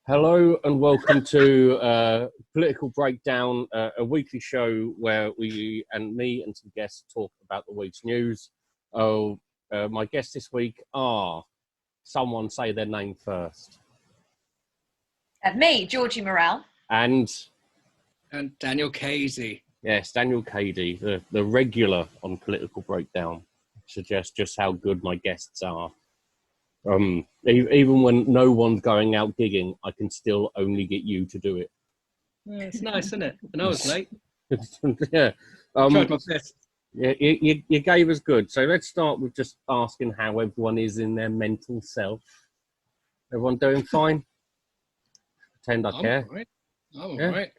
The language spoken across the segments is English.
Hello and welcome to Political Breakdown, a weekly show where me and some guests talk about the week's news. My guests this week are, someone say their name first. Me, Georgie Morrell. And Daniel Cadey. Yes, Daniel Cadey, the regular on Political Breakdown, suggests just how good my guests are. Even when no one's going out gigging, I can still only get you to do it. Yeah, it's nice, isn't it? And I was late. Yeah. Tried my best. Yeah, you gave us good. So let's start with just asking how everyone is in their mental self. Everyone doing fine? Pretend I care. I'm all right.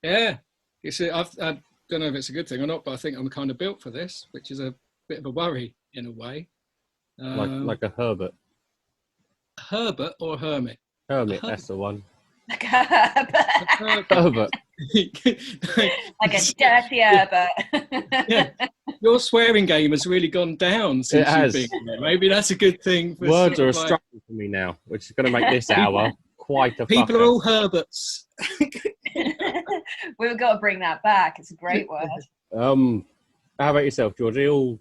Yeah. You see, I don't know if it's a good thing or not, but I think I'm kind of built for this, which is a bit of a worry in a way. Like a Herbert. Herbert or hermit? Hermit, that's the one. Like a Herbert. Herbert. Like a dirty Herbert. Yeah. Your swearing game has really gone down since you've been there. Maybe that's a good thing. For Words are a struggle for me now, which is going to make this hour quite a People fucker. are all Herberts. We've got to bring that back. It's a great word. How about yourself, Georgie?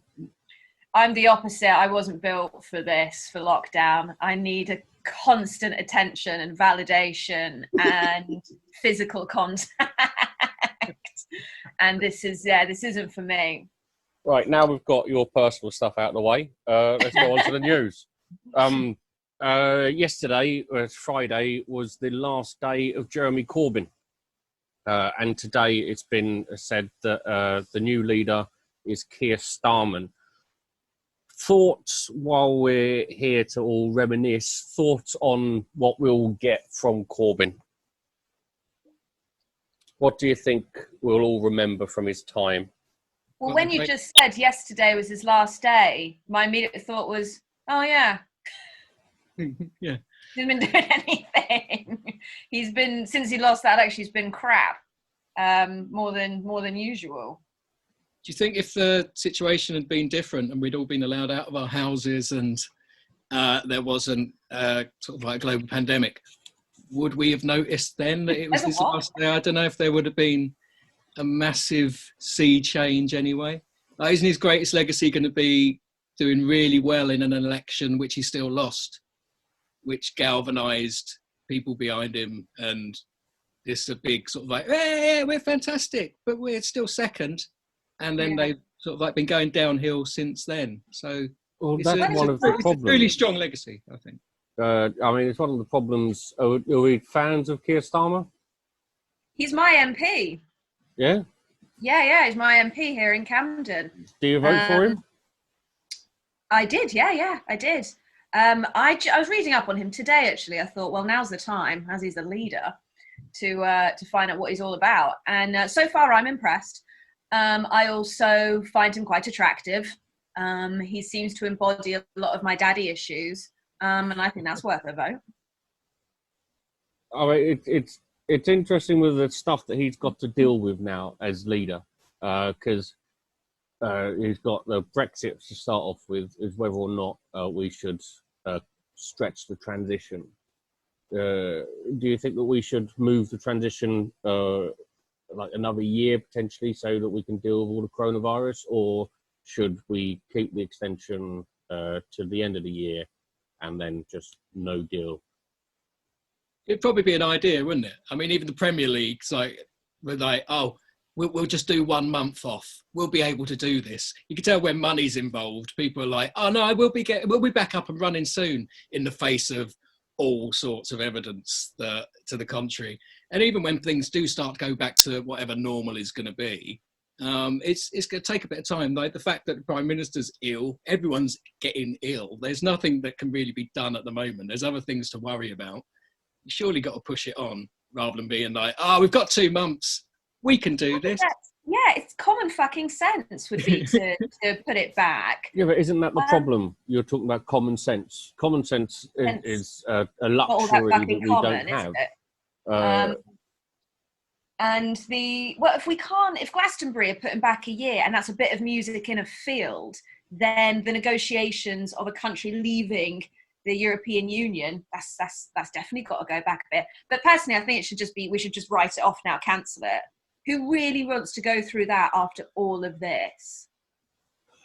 I'm the opposite. I wasn't built for this, for lockdown. I need a constant attention and validation and physical contact. And this isn't for me. Right, now we've got your personal stuff out of the way. Let's go on to the news. Yesterday, Friday, was the last day of Jeremy Corbyn. And today it's been said that the new leader is Keir Starmer. Thoughts, while we're here to all reminisce, thoughts on what we'll get from Corbyn? What do you think we'll all remember from his time? Well, when you just said yesterday was his last day, my immediate thought was, oh yeah. Yeah. He's been doing anything. He's been, since he lost that election, he's been crap. More than usual. Do you think if the situation had been different and we'd all been allowed out of our houses and there wasn't sort of like a global pandemic, would we have noticed then that it was this last day? I don't know if there would have been a massive sea change anyway. Like, isn't his greatest legacy going to be doing really well in an election which he still lost, which galvanised people behind him, and this a big sort of like, hey, we're fantastic, but we're still second. And then they've sort of like been going downhill since then. So that's one of the problems. It's a really strong legacy, I think. I mean, it's one of the problems. Are we fans of Keir Starmer? He's my MP. Yeah? Yeah, he's my MP here in Camden. Do you vote for him? I did, yeah, I did. I was reading up on him today, actually. I thought, well, now's the time, as he's the leader, to find out what he's all about. And so far, I'm impressed. I also find him quite attractive. He seems to embody a lot of my daddy issues, and I think that's worth a vote. I mean, it's interesting with the stuff that he's got to deal with now as leader, because he's got the Brexit to start off with, is whether or not we should stretch the transition. Do you think that we should move the transition like another year potentially so that we can deal with all the coronavirus, or should we keep the extension to the end of the year and then just no deal? It'd probably be an idea, wouldn't it? I mean, even the Premier League's like, we're like, oh, we'll just do 1 month off. We'll be able to do this. You can tell when money's involved, people are like, oh no, we'll be back up and running soon, in the face of all sorts of evidence to the contrary. And even when things do start to go back to whatever normal is going to be, it's going to take a bit of time. Like the fact that the Prime Minister's ill, everyone's getting ill. There's nothing that can really be done at the moment. There's other things to worry about. You surely got to push it on rather than being like, oh, we've got 2 months. We can do this. Yeah, it's common fucking sense would be to put it back. Yeah, but isn't that the problem? You're talking about common sense. Common sense is a luxury that we don't have. And if Glastonbury are putting back a year and that's a bit of music in a field, then the negotiations of a country leaving the European Union, that's definitely got to go back a bit. But personally, I think it should just be, we should just write it off now, cancel it. Who really wants to go through that after all of this?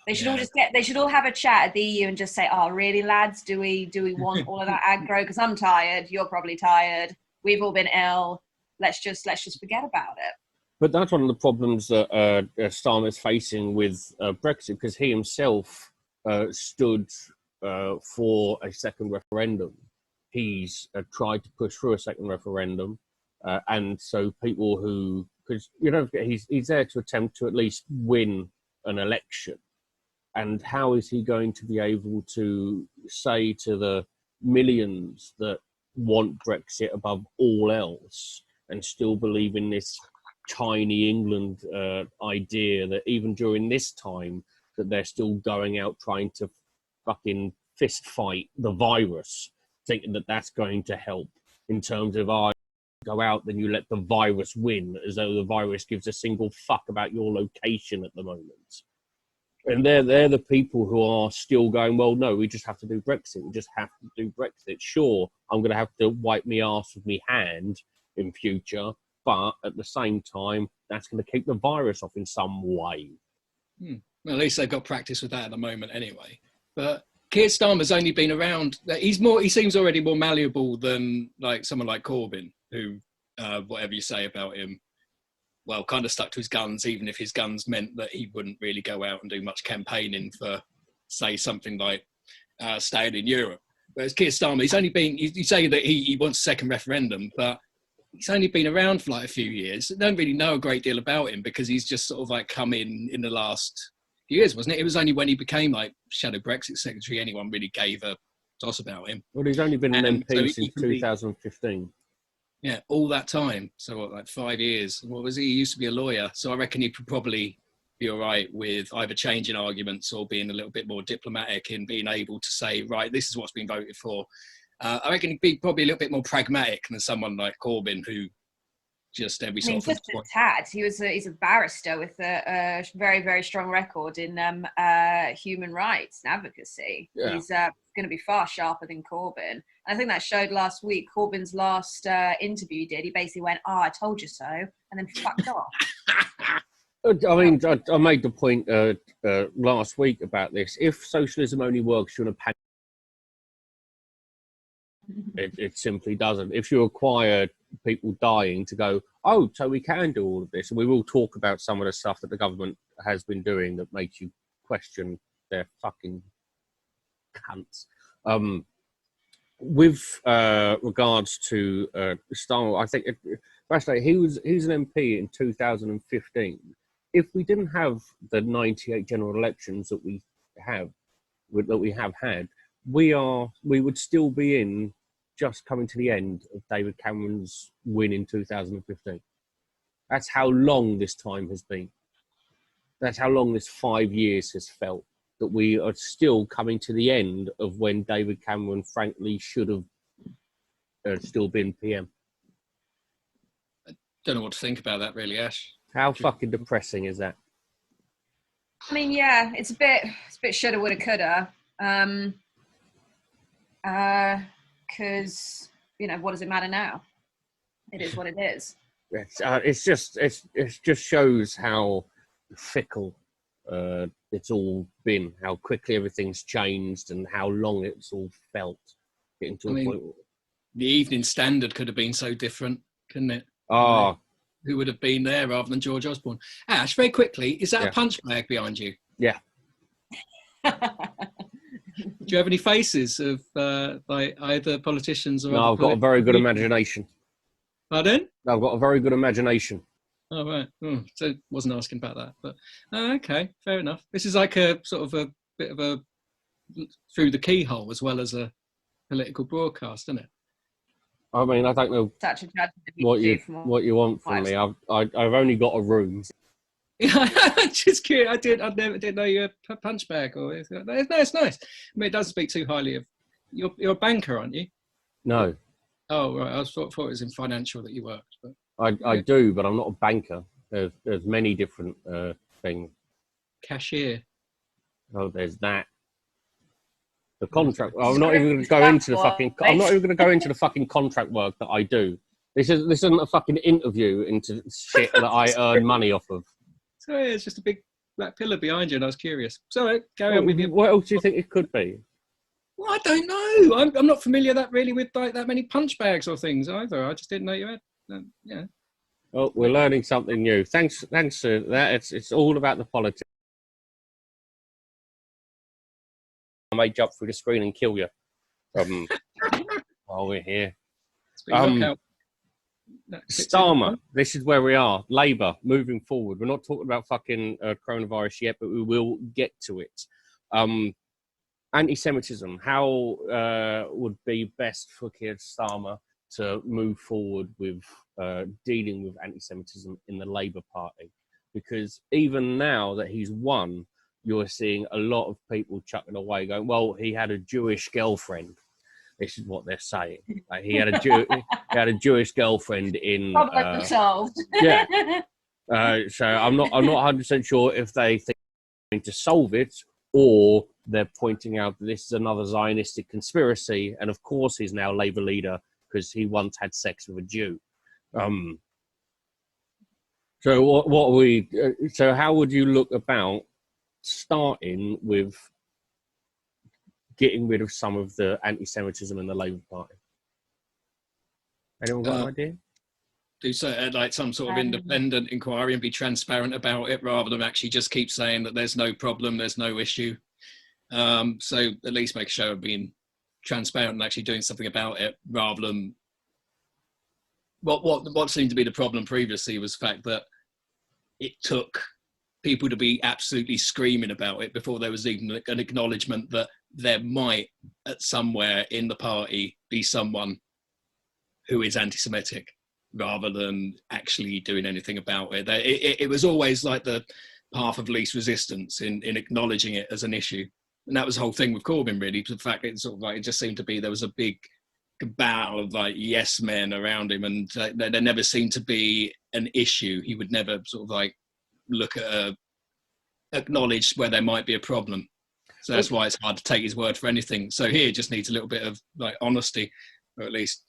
They should all they should all have a chat at the EU and just say, oh, really, lads, do we want all of that aggro? Because I'm tired, you're probably tired, we've all been ill. Let's just forget about it. But that's one of the problems that Starmer is facing with Brexit, because he himself stood for a second referendum. He's tried to push through a second referendum, and so people who, because he's there to attempt to at least win an election. And how is he going to be able to say to the millions that want Brexit above all else and still believe in this tiny England idea that even during this time that they're still going out trying to fucking fist fight the virus, thinking that that's going to help in terms of, go out, then you let the virus win, as though the virus gives a single fuck about your location at the moment. And they're the people who are still going, well, no, we just have to do Brexit. We just have to do Brexit. Sure, I'm going to have to wipe my arse with my hand in future, but at the same time, that's going to keep the virus off in some way. Well, at least they've got practice with that at the moment anyway. But Keir Starmer's only been around, he seems already more malleable than like someone like Corbyn, who, whatever you say about him, well, kind of stuck to his guns, even if his guns meant that he wouldn't really go out and do much campaigning for, say, something like staying in Europe. Whereas Keir Starmer, he's only been, you say that he wants a second referendum, but he's only been around for like a few years. I don't really know a great deal about him because he's just sort of like come in the last few years, wasn't it? It was only when he became like Shadow Brexit Secretary anyone really gave a toss about him. Well, he's only been an MP since 2015. Yeah, all that time. So what, like 5 years. What was he? He used to be a lawyer. So I reckon he could probably be all right with either changing arguments or being a little bit more diplomatic in being able to say, right, this is what's been voted for. I reckon he'd be probably a little bit more pragmatic than someone like Corbyn, who just every sort of... Just a tad. He's a barrister with a very, very strong record in human rights and advocacy. Yeah. He's going to be far sharper than Corbyn. And I think that showed last week. Corbyn's last interview he did, he basically went, I told you so, and then fucked off. I mean, I made the point last week about this. If socialism only works during a pandemic, it simply doesn't. If you require people dying to go, oh, so we can do all of this, and we will talk about some of the stuff that the government has been doing that makes you question their fucking cunts. With regards to Starmer, I think actually he was an MP in 2015. If we didn't have the 98 general elections that we have had, we would still be in just coming to the end of David Cameron's win in 2015. That's how long this time has been. That's how long this 5 years has felt, that we are still coming to the end of when David Cameron, frankly, should have still been PM. I don't know what to think about that, really, Ash. How fucking depressing is that? I mean, yeah, it's a bit shoulda, woulda, coulda. Because what does it matter now? It is what it is. It just shows how fickle it's all been, how quickly everything's changed, and how long it's all felt. Getting to a point. The Evening Standard could have been so different, couldn't it? Oh. Who would have been there rather than George Osborne? Ash, very quickly, is that a punch bag behind you? Yeah. Do you have any faces of like either politicians or? No, I've got a very good imagination. Pardon? I've got a very good imagination. Oh, right. So wasn't asking about that, but okay, fair enough. This is like a sort of a bit of a through the keyhole as well as a political broadcast, isn't it? I mean, I don't know what you want from me. I've only got a room. Just curious. I didn't know you were a punch bag or no, it's nice. I mean, it doesn't speak too highly of you're a banker, aren't you? No. Oh, right. I thought it was in financial that you worked. But I do, but I'm not a banker. There's many different things. Cashier. Oh, there's that. The contract. I'm not even going to go into the fucking. I'm not even going to go into the fucking contract work that I do. This isn't a fucking interview into shit that I earn money off of. So yeah, it's just a big black pillar behind you, and I was curious. So carry on with you. What else do you think it could be? Well, I don't know. I'm not familiar that really with like that many punch bags or things either. I just didn't know you had. Yeah. Well, we're learning something new. Thanks for that. It's all about the politics. I may jump through the screen and kill you. While we're here. Dahmer, this is where we are. Labour, moving forward. We're not talking about fucking coronavirus yet, but we will get to it. Anti-Semitism, how would be best for Keir Starmer to move forward with dealing with anti-Semitism in the Labour Party? Because even now that he's won, you're seeing a lot of people chucking away, going, well, he had a Jewish girlfriend. This is what they're saying. Like, he had a Jewish girlfriend in. Problem solved. Yeah. So I'm not 100% sure if they think they're going to solve it, or they're pointing out that this is another Zionistic conspiracy, and of course he's now Labour leader because he once had sex with a Jew. So what are we? So how would you look about starting with getting rid of some of the anti-Semitism in the Labour Party? Anyone got an idea? Do so, like some sort of independent inquiry and be transparent about it, rather than actually just keep saying that there's no problem, there's no issue. So at least make a show of being transparent and actually doing something about it, rather than what seemed to be the problem previously was the fact that it took people to be absolutely screaming about it before there was even an acknowledgement that there might, at somewhere in the party, be someone who is anti-Semitic, rather than actually doing anything about it. It was always like the path of least resistance in acknowledging it as an issue. And that was the whole thing with Corbyn, really. The fact that it just seemed to be there was a big cabal of like yes men around him, and there never seemed to be an issue. He would never sort of like look at acknowledge where there might be a problem. So that's why it's hard to take his word for anything. So here it just needs a little bit of like honesty, or at least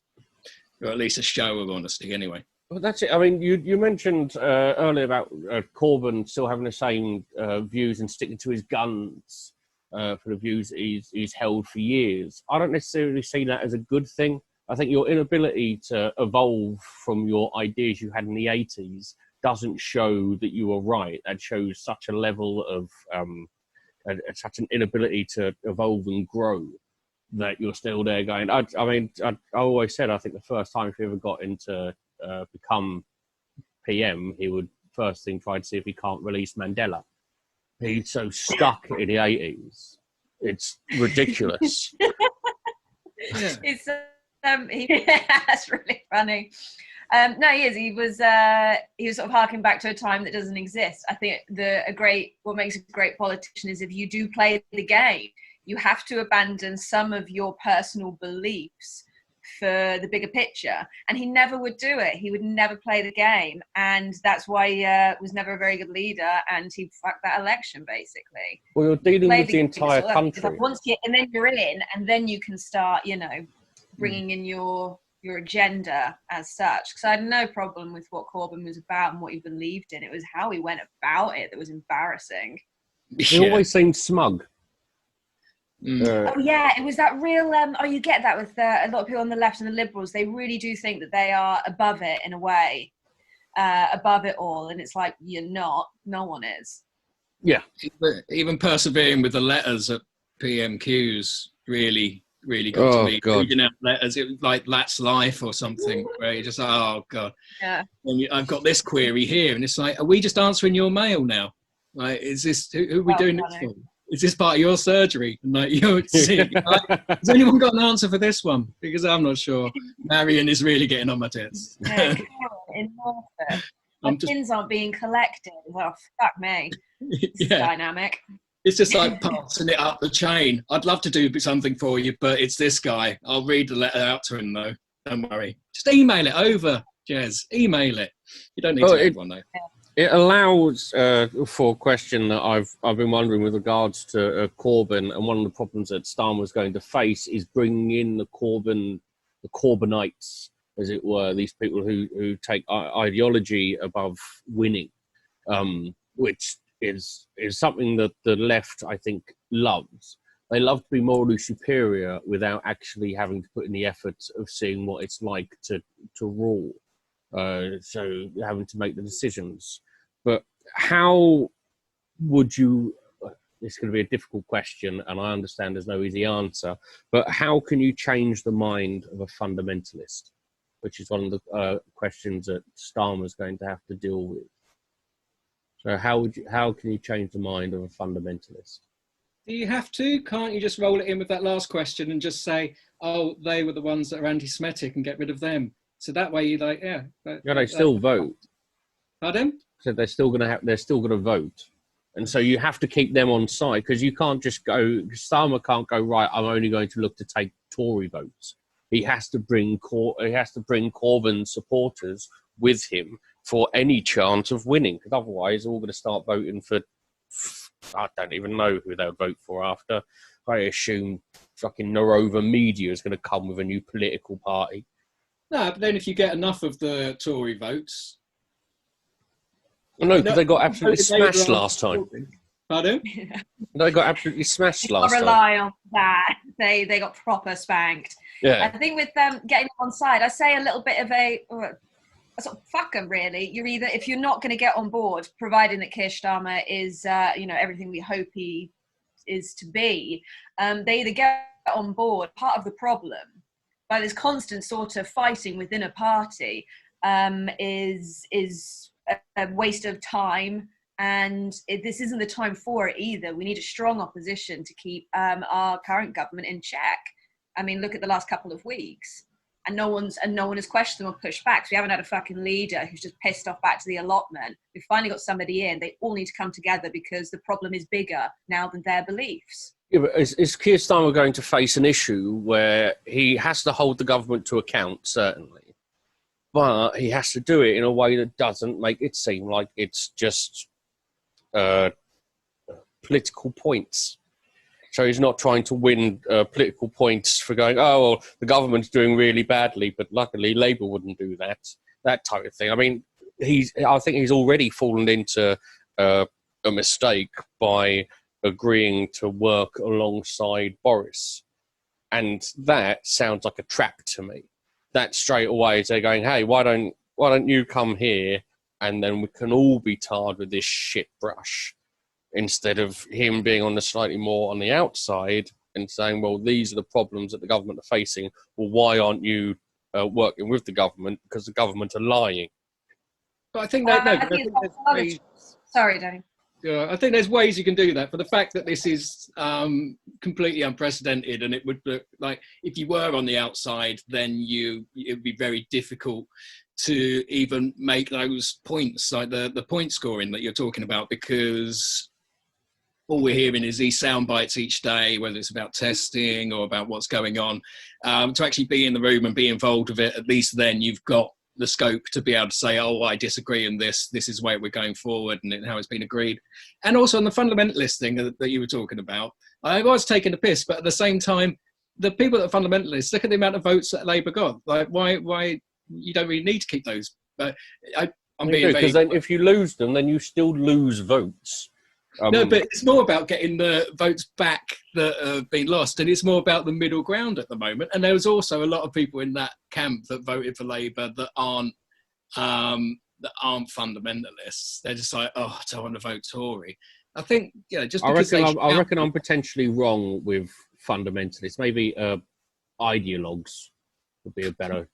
a show of honesty anyway. Well, that's it. I mean, you mentioned earlier about Corbyn still having the same views and sticking to his guns for the views that he's held for years. I don't necessarily see that as a good thing. I think your inability to evolve from your ideas you had in the 80s doesn't show that you were right. That shows such a level of such an inability to evolve and grow that you're still there going. I always said, I think the first time if he ever got into become PM, he would first thing try to see if he can't release Mandela. He's so stuck in the 80s. It's ridiculous. Yeah. It's that's really funny. No, he is. He was sort of harking back to a time that doesn't exist. I think what makes a great politician is if you do play the game, you have to abandon some of your personal beliefs for the bigger picture. And he never would do it. He would never play the game. And that's why he was never a very good leader, and he fucked that election, basically. Well, you're dealing with the entire country. And then you're in, and then you can start, bringing in your agenda as such. Because I had no problem with what Corbyn was about and what he believed in. It was how he went about it that was embarrassing. He always seemed smug. Oh yeah, it was that real you get that with a lot of people on the left and the Liberals. They really do think that they are above it in a way, above it all, and it's like, you're not. No one is. Yeah, even persevering with the letters at PMQs really got to me. God. Reading out letters, it was like That's Life or something, where you're just oh god. Yeah. And I've got this query here, and it's like, are we just answering your mail now? Like, is this who are we doing this for? Is this part of your surgery? And like, you're sick. Has anyone got an answer for this one? Because I'm not sure. Marion is really getting on my tits. Yeah, in Norfolk. My pins aren't being collected. Oh, fuck me. It's dynamic. It's just like passing it up the chain. I'd love to do something for you, but it's this guy. I'll read the letter out to him, though. Don't worry. Just email it over, Jez. Email it. You don't need to read one, though. It allows for a question that I've been wondering with regards to Corbyn, and one of the problems that Dahmer was going to face is bringing in the Corbynites, as it were, these people who take ideology above winning, which is something that the left, I think, loves. They love to be morally superior without actually having to put in the effort of seeing what it's like to rule. So having to make the decisions. But how would you, it's going to be a difficult question, and I understand there's no easy answer, but how can you change the mind of a fundamentalist, which is one of the questions that Dahmer's going to have to deal with. So how can you change the mind of a fundamentalist? Do you have to? Can't you just roll it in with that last question and just say, oh, they were the ones that are anti-Semitic and get rid of them? So that way you like, yeah. They still vote. Pardon? So they're still going to vote. And so you have to keep them on side, because you can't just go, Dahmer can't go, right, I'm only going to look to take Tory votes. He has to bring Corbyn supporters with him for any chance of winning, because otherwise they're all going to start voting for, I don't even know who they'll vote for after. I assume fucking Narova Media is going to come with a new political party. No, but then if you get enough of the Tory votes... No, because they got absolutely smashed last time. Pardon? They got absolutely smashed last time. Rely on that. They got proper spanked. Yeah. I think with getting them on side, I say a little bit of a sort of fuck them, really. You're either, if you're not going to get on board, providing that Keir Starmer is, everything we hope he is to be, they either get on board. Part of the problem, by this constant sort of fighting within a party, is a waste of time, and this isn't the time for it either. We need a strong opposition to keep our current government in check. I mean, look at the last couple of weeks, and no one has questioned or pushed back. So we haven't had a fucking leader who's just pissed off back to the allotment. We've finally got somebody in. They all need to come together because the problem is bigger now than their beliefs. Yeah, but is Keir Starmer going to face an issue where he has to hold the government to account, certainly, but he has to do it in a way that doesn't make it seem like it's just political points. So he's not trying to win political points for going, oh, well, the government's doing really badly, but luckily Labour wouldn't do that type of thing. I mean, I think he's already fallen into a mistake by agreeing to work alongside Boris. And that sounds like a trap to me. That straight away they're going, hey, why don't you come here and then we can all be tarred with this shit brush, instead of him being on the slightly more on the outside and saying, well, these are the problems that the government are facing. Well, why aren't you working with the government? Because the government are lying. But I think that Sorry, Danny. I think there's ways you can do that. But the fact that this is completely unprecedented, and it would look like if you were on the outside, then it would be very difficult to even make those points, like the point scoring that you're talking about, because all we're hearing is these sound bites each day, whether it's about testing or about what's going on. To actually be in the room and be involved with it, at least then you've got the scope to be able to say, oh, I disagree on this is the way we're going forward and how it's been agreed. And also on the fundamentalist thing that you were talking about, I was taking the piss, but at the same time, the people that are fundamentalists, look at the amount of votes that Labour got. Like, why you don't really need to keep those. But I'm being because then if you lose them, then you still lose votes. No, but it's more about getting the votes back that have been lost, and it's more about the middle ground at the moment. And there was also a lot of people in that camp that voted for Labour that aren't fundamentalists. They're just like, oh, I don't want to vote Tory. I think, just because I reckon I'm potentially wrong with fundamentalists. Maybe ideologues would be a better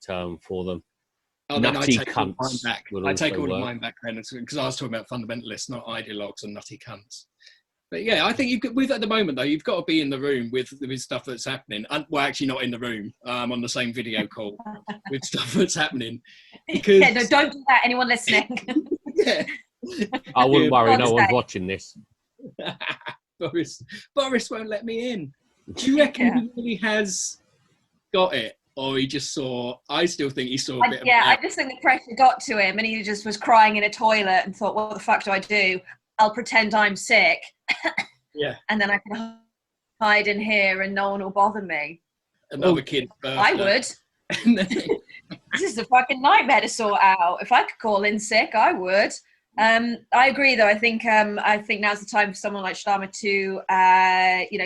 term for them. Oh, nutty I take cunts. All mine back. I take all of mine back then, because I was talking about fundamentalists, not ideologues and nutty cunts. But yeah, I think at the moment though, you've got to be in the room with stuff that's happening. Well, actually, not in the room, on the same video call with stuff that's happening. Because no, don't do that. Anyone listening? Yeah, I wouldn't worry. No one's watching this. Boris won't let me in. Do you reckon he really has got it? or he just saw, I still think he saw a bit I just think the pressure got to him and he just was crying in a toilet and thought, what the fuck do I do? I'll pretend I'm sick. Yeah. And then I can hide in here and no one will bother me. Another kid's birthday. I would. This is a fucking nightmare to sort out. If I could call in sick, I would. I agree, though. I think now's the time for someone like Dahmer to,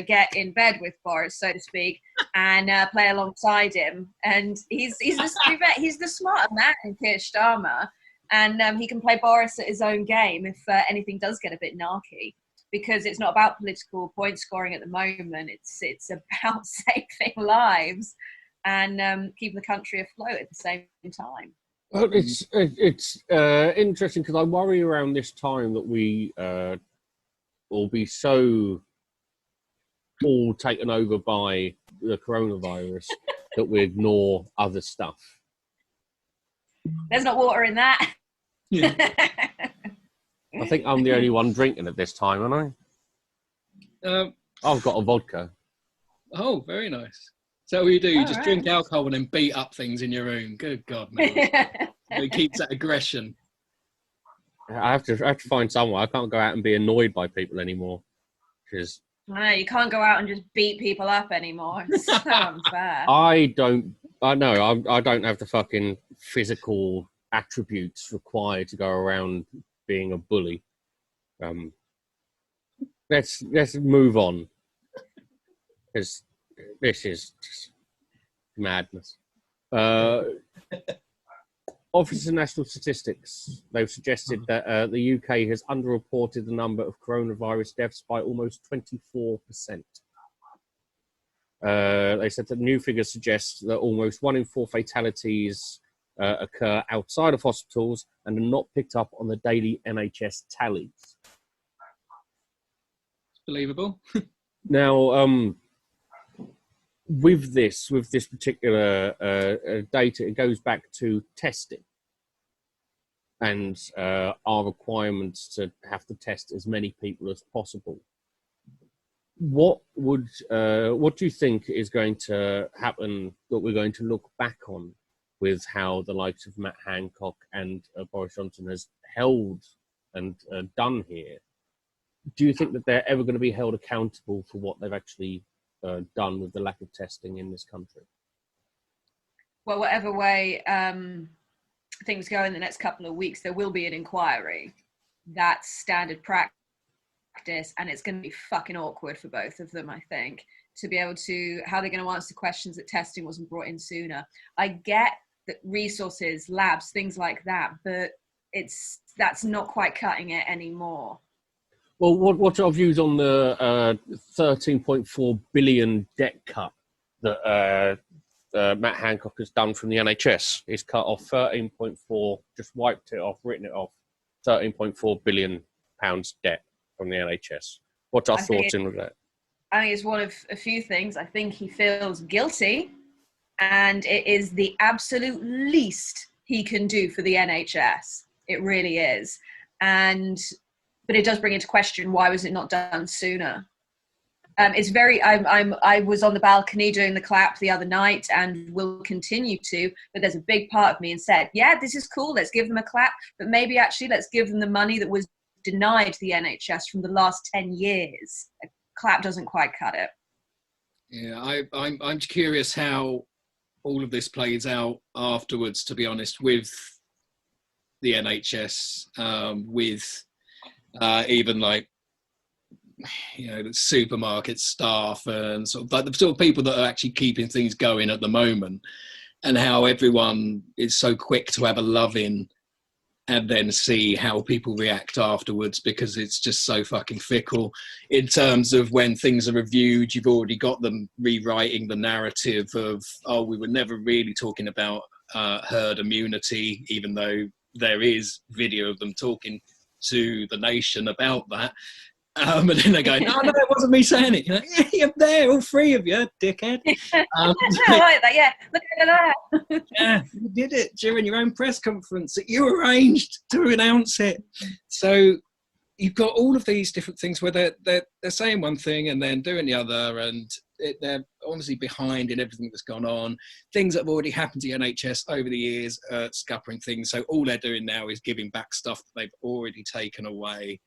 get in bed with Boris, so to speak, and play alongside him. And he's the smarter man in Keir Starmer, and he can play Boris at his own game if anything does get a bit narky. Because it's not about political point scoring at the moment. It's about saving lives and keeping the country afloat at the same time. Well, it's interesting because I worry around this time that we will be so all taken over by the coronavirus that we ignore other stuff. There's not water in that. Yeah. I think I'm the only one drinking at this time, aren't I? I've got a vodka. Oh, very nice. So what you do, you just right. drink alcohol and then beat up things in your room. Good God, man. It keeps that aggression. I have to find somewhere. I can't go out and be annoyed by people anymore. Because You can't go out and just beat people up anymore. It's so unfair. I don't have the fucking physical attributes required to go around being a bully. Let's move on, because this is just madness. Office of National Statistics, they've suggested that the UK has underreported the number of coronavirus deaths by almost 24%. They said that new figures suggest that almost 1 in 4 fatalities occur outside of hospitals and are not picked up on the daily NHS tallies. Believable. Now, with this particular data, it goes back to testing and our requirements to have to test as many people as possible. What do you think is going to happen that we're going to look back on with how the likes of Matt Hancock and Boris Johnson has held and done here? Do you think that they're ever going to be held accountable for what they've actually done with the lack of testing in this country? Well, whatever way things go in the next couple of weeks, there will be an inquiry. That's standard practice, and it's going to be fucking awkward for both of them, I think, to be able to, how they're going to answer questions that testing wasn't brought in sooner. I get that resources, labs, things like that, but that's not quite cutting it anymore. Well, what's our views on the 13.4 billion debt cut that Matt Hancock has done from the NHS? He's cut off 13.4, just wiped it off, written it off, 13.4 billion pounds debt from the NHS. What's our thoughts in with that? I think it's one of a few things. I think he feels guilty, and it is the absolute least he can do for the NHS. It really is. But it does bring into question, why was it not done sooner? It's very, I was on the balcony doing the clap the other night and will continue to, but there's a big part of me and said, yeah, this is cool, let's give them a clap, but maybe actually let's give them the money that was denied the NHS from the last 10 years. A clap doesn't quite cut it. Yeah, I'm curious how all of this plays out afterwards, to be honest, with the NHS, with even like, the supermarket staff and sort of like the sort of people that are actually keeping things going at the moment, and how everyone is so quick to have a love-in and then see how people react afterwards, because it's just so fucking fickle. In terms of when things are reviewed, you've already got them rewriting the narrative of, oh, we were never really talking about herd immunity, even though there is video of them talking to the nation about that. And then they go, no, it wasn't me saying it. You're like, yeah, you're there, all three of you, dickhead. I like that, yeah. Look at that. Yeah, you did it during your own press conference that you arranged to announce it. So you've got all of these different things where they're saying one thing and then doing the other, and they're obviously behind in everything that's gone on. Things that have already happened to the NHS over the years, scuppering things. So all they're doing now is giving back stuff that they've already taken away.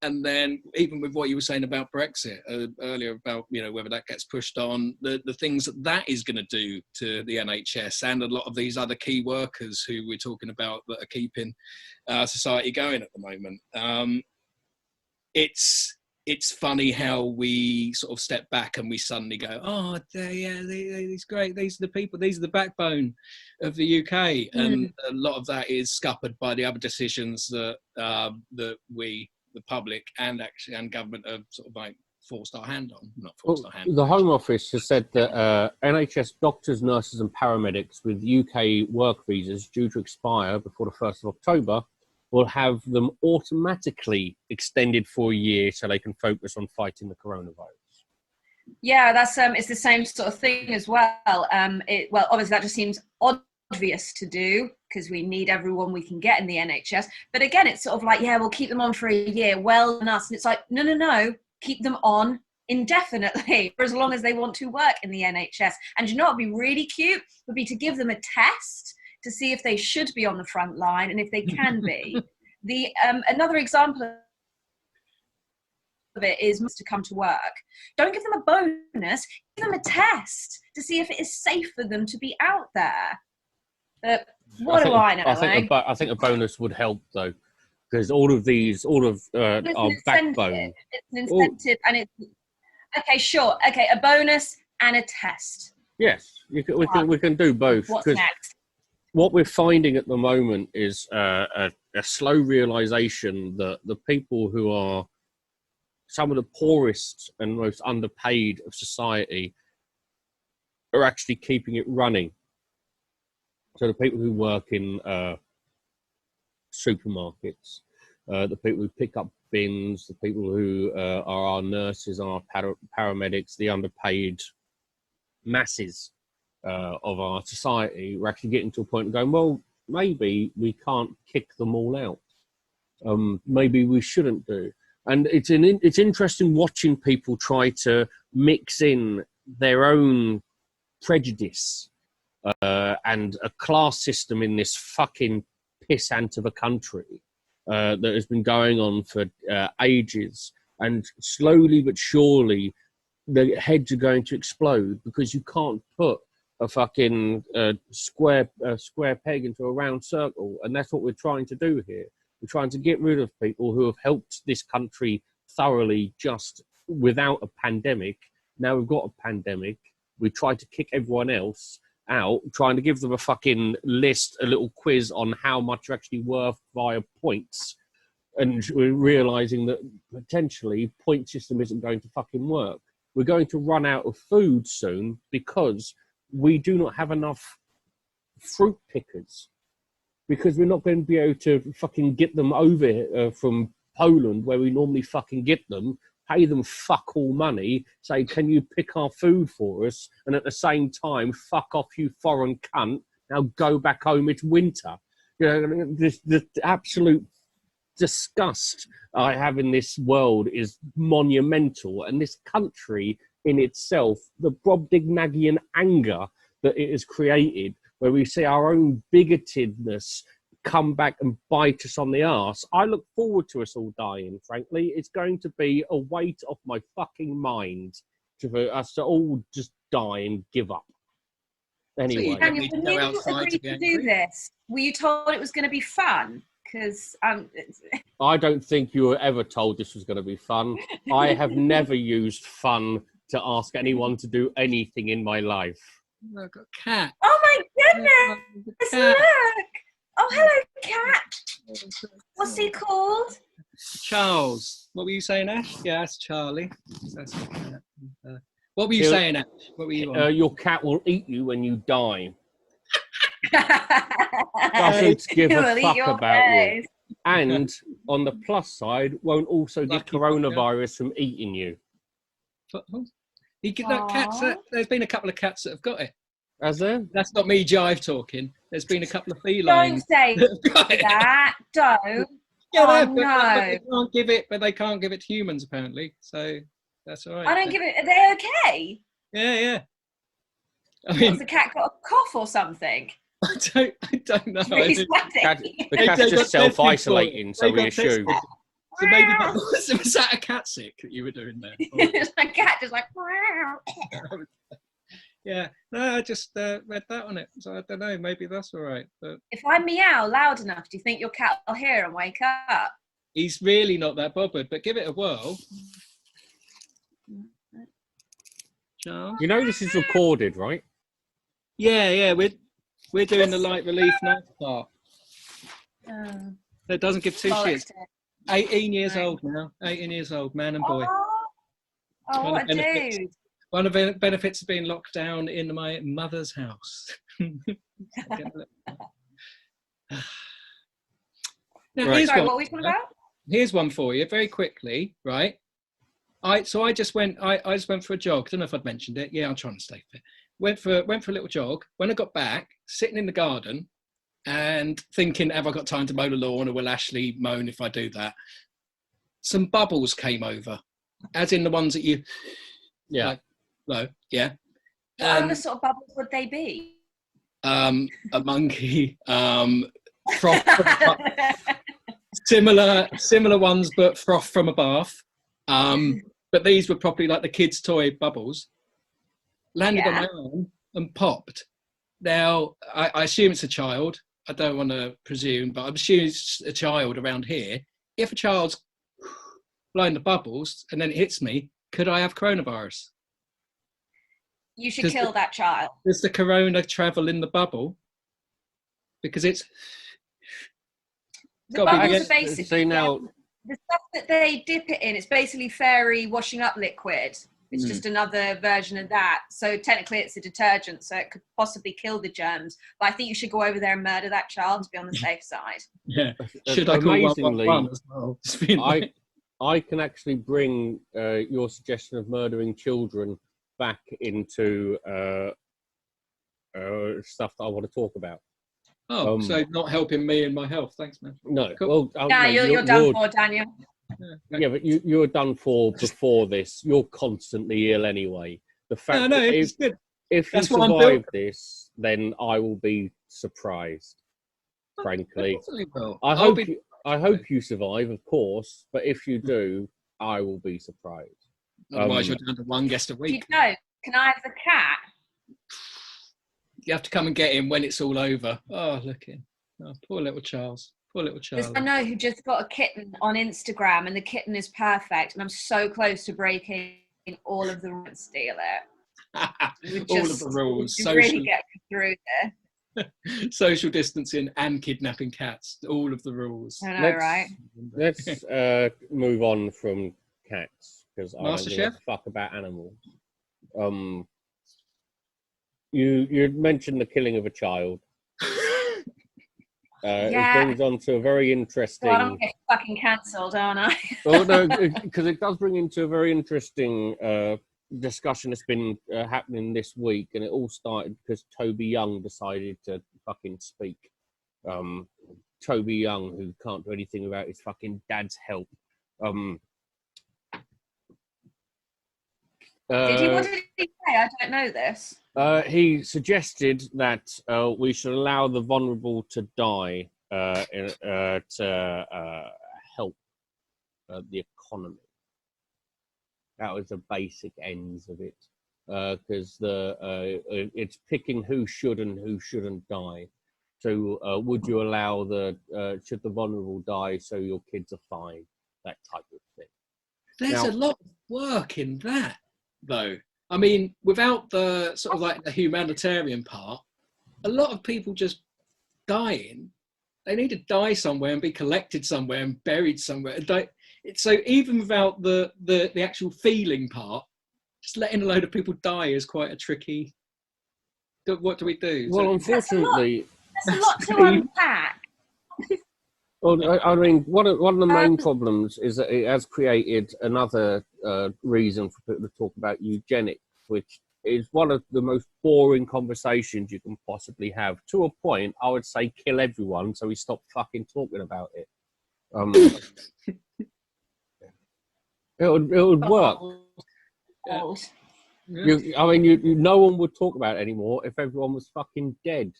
And then even with what you were saying about Brexit earlier, about, you know, whether that gets pushed on, the things that is going to do to the NHS and a lot of these other key workers who we're talking about that are keeping society going at the moment. It's funny how we sort of step back and we suddenly go, oh, yeah, these great, these are the people, these are the backbone of the UK. And a lot of that is scuppered by the other decisions that we, the public and government, have sort of like forced our hand on. Not forced our hand. The Home Office has said that NHS doctors, nurses and paramedics with UK work visas due to expire before the 1st of October will have them automatically extended for a year so they can focus on fighting the coronavirus. Yeah, that's it's the same sort of thing as well. Well, obviously that just seems obvious to do because we need everyone we can get in the NHS. But again, it's sort of like, yeah, we'll keep them on for a year. Well, and us. And it's like, no, keep them on indefinitely for as long as they want to work in the NHS. And you know what would be really cute would be to give them a test to see if they should be on the front line and if they can be. The another example of it is to come to work. Don't give them a bonus, give them a test to see if it is safe for them to be out there. But what do I know? I think a bonus would help though, because all of our backbone. It's an incentive, and it's okay. Sure, okay, a bonus and a test. Yes, we can do both. What's next? What we're finding at the moment is a slow realization that the people who are some of the poorest and most underpaid of society are actually keeping it running. So the people who work in supermarkets, the people who pick up bins, the people who are our nurses, our paramedics, the underpaid masses of our society, we're actually getting to a point of going, well, maybe we can't kick them all out. Maybe we shouldn't do. And it's interesting watching people try to mix in their own prejudice and a class system in this fucking pissant of a country that has been going on for ages. And slowly but surely, the heads are going to explode because you can't put a fucking square peg into a round circle. And that's what we're trying to do here. We're trying to get rid of people who have helped this country thoroughly just without a pandemic. Now we've got a pandemic. We try to kick everyone else out, trying to give them a fucking list, a little quiz on how much you're actually worth via points. And we're realizing that potentially point system isn't going to fucking work. We're going to run out of food soon because we do not have enough fruit pickers. Because we're not going to be able to fucking get them over from Poland, where we normally fucking get them, pay them fuck all money, say, can you pick our food for us? And at the same time, fuck off, you foreign cunt. Now go back home, it's winter. You know, the absolute disgust I have in this world is monumental. And this country in itself, the Brobdingnagian anger that it has created, where we see our own bigotedness come back and bite us on the arse. I look forward to us all dying, frankly. It's going to be a weight off my fucking mind for us to all just die and give up. Anyway. So Daniel, when you agreed to do this, were you told it was going to be fun? Because I don't think you were ever told this was going to be fun. I have never used fun to ask anyone to do anything in my life. Oh, I've got a cat. Oh my goodness! Look! Oh, hello, cat. What's he called? Charles. What were you saying, Ash? Yeah, that's Charlie. That's what were you saying, Ash? What were you on? Your cat will eat you when you die. Doesn't give a fuck about you. And on the plus side, won't also get coronavirus from eating you. Cats. There's been a couple of cats that have got it. Has there? That's not me jive talking. There's been a couple of felines. Don't say that. Don't. Yeah, oh, no. They can't give it, but they can't give it to humans apparently. So That's all right. I don't give it. Are they okay? Yeah. I What's mean, the cat got a cough or something? I don't know. It's really Cat, sweaty. the cat's They just got tested self-isolating, for it. so we They got tested. assume. So maybe that was that a cat sick that you were doing there? It's my cat just like. Yeah, no, I just read that on it, so I don't know. Maybe that's all right. But If I meow loud enough, do you think your cat will hear and wake up? he's really not that bothered. But give it a whirl. Charles? You know this is recorded, right? Yeah, we're doing the light relief night part. Oh, It doesn't give two bollocks shits. to it. 18 years old now. 18 years old, man and boy. Oh, One what of a the benefits- dude. One of the benefits of being locked down in my mother's house. Now, Right. Sorry, what were we talking about? Here's one for you, very quickly, right? I just went for a jog. I don't know if I'd mentioned it. Yeah, I'm trying to stay fit. Went for a little jog. When I got back, sitting in the garden and thinking, have I got time to mow the lawn, or will Ashley moan if I do that? Some bubbles came over, as in the ones that you, Yeah. no, yeah. What other sort of bubbles would they be? A monkey, froth from similar ones, but froth from a bath. But these were probably like the kids' toy bubbles. Landed on my arm and popped. Now, I assume it's a child. I don't want to presume, but I'm assuming it's a child around here. If a child's blowing the bubbles and then it hits me, could I have coronavirus? You should kill that child. Does the corona travel in the bubble? Because it's... The bubbles are See basically now, the stuff that they dip it in. It's basically fairy washing up liquid. It's just another version of that. So technically it's a detergent, so it could possibly kill the germs. But I think you should go over there and murder that child to be on the safe side. Yeah. Should I call amazingly, 111 as well? Just being like- I can actually bring your suggestion of murdering children back into stuff that I want to talk about. Oh, so not helping me in my health. Thanks, man. No, Cool. well, No, you're done for, Daniel. Yeah, but you're done for before this. You're constantly ill anyway. The fact No, that it's good. if you That's what I'm survive built. this, then I will be surprised. Frankly, Definitely will. I I'll hope be- I hope you survive, of course. But if you do, I will be surprised. Otherwise, you're down to one guest a You week. know, can I have the cat? You have to come and get him when it's all over. Oh, look at him. Oh, poor little Charles. Poor little There's Charles. I know who just got a kitten on Instagram, and the kitten is perfect, and I'm so close to breaking all of the rules to steal it. All of the rules. You really get me through there. Social distancing and kidnapping cats. All of the rules. I know, right? Let's move on from cats because I don't Master give a Chef? fuck about animals. You mentioned the killing of a child. Yeah. It brings on to a very interesting. So I don't get fucking cancelled, aren't I? Oh no, because it does bring into a very interesting discussion that's been happening this week, and it all started because Toby Young decided to fucking speak. Toby Young, who can't do anything without his fucking dad's help. Did he? What did he say? I don't know this. He suggested that we should allow the vulnerable to die to help the economy. That was the basic ends of it, because it's picking who should and who shouldn't die. So, would you allow should the vulnerable die so your kids are fine? That type of thing. There's Now- a lot of work in that, though. I mean, without the sort of like the humanitarian part, a lot of people just dying. They need to die somewhere and be collected somewhere and buried somewhere. So even without the actual feeling part, just letting a load of people die is quite a tricky. What do we do? Well, So- unfortunately, There's a lot to unpack. well, I mean, one of the main problems is that it has created another reason for people to talk about eugenics, which is one of the most boring conversations you can possibly have. To a point, I would say kill everyone so we stop fucking talking about it. It would work. old. Yeah. No one would talk about it anymore if everyone was fucking dead.